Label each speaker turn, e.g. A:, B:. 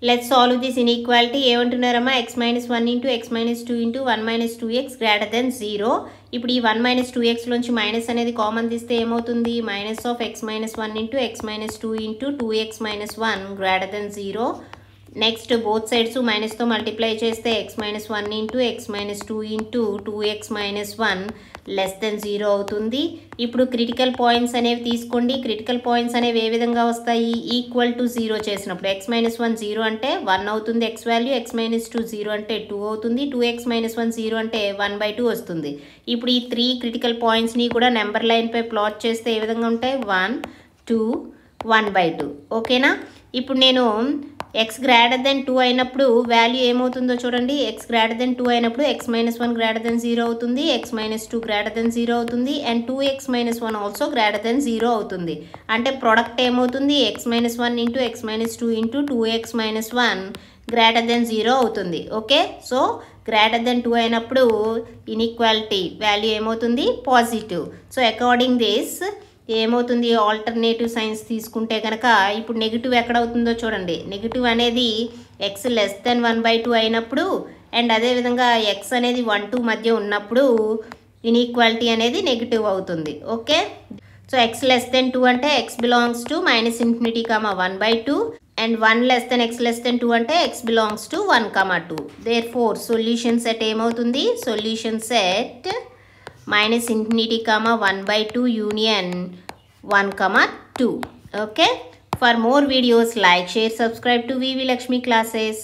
A: Let's solve this inequality. ఏమంటున్నారమ్మా x minus 1 into x minus 2 into 1 minus 2x greater than 0. ఇప్పుడు ఈ 1 minus 2x లోంచి minus అనేది common తీస్తే ఏమవుతుంది? Minus of x minus 1 into x minus 2 into 2x minus 1 greater than 0. Next both sides మైనస్తో multiply చేస్తే x minus 1 into x minus 2 into 2x minus 1 less then 0 అవుతుంది. ఇప్పుడు క్రిటికల్ పాయింట్స్ అనేవి తీసుకోండి. క్రిటికల్ పాయింట్స్ అనేవి ఏ విధంగా వస్తాయి? ఈక్వల్ టు 0 చేసినప్పుడు x minus 1 0 అంటే 1 అవుతుంది x వాల్యూ, x minus 2 0 అంటే 2 అవుతుంది, 2x minus 1 0 అంటే 1/2 వస్తుంది. ఇప్పుడు ఈ 3 క్రిటికల్ పాయింట్స్ని కూడా నెంబర్ లైన్పై ప్లాట్ చేస్తే ఏ విధంగా ఉంటాయి? 1 2 1/2. ఓకేనా? ఇప్పుడు నేను x గ్రేటర్ దెన్ 2 అయినప్పుడు వాల్యూ ఏమవుతుందో చూడండి. x గ్రేటర్ దెన్ 2 అయినప్పుడు x minus 1 గ్రేటర్ దెన్ 0 అవుతుంది, x minus 2 గ్రేటర్ దెన్ 0 అవుతుంది, and 2x minus 1 also greater than 0 అవుతుంది. అంటే ప్రొడక్ట్ ఏమవుతుంది? x minus 1 into x minus 2 into 2x minus 1 greater than 0 అవుతుంది. ఓకే, సో గ్రేటర్ దెన్ 2 అయినప్పుడు inequality value ఏమవుతుంది? Positive. So according this ఏమవుతుంది? Alternative science తీసుకుంటే కనుక ఇప్పుడు నెగిటివ్ ఎక్కడ అవుతుందో చూడండి. నెగిటివ్ అనేది x లెస్ దెన్ 1/2 అయినప్పుడు అండ్ అదేవిధంగా x అనేది 1 2 మధ్య ఉన్నప్పుడు ఇన్ఈక్వాలిటీ అనేది నెగిటివ్ అవుతుంది. Okay, so x less than 2 అంటే x belongs to -∞, 1/2 and 1 less than x less than 2 అంటే x belongs to 1, 2. Therefore solution set ఏమవుతుంది? Solution set -∞, 1/2 union 1, 2. Okay, for more videos like, share, subscribe to VV Lakshmi Classes.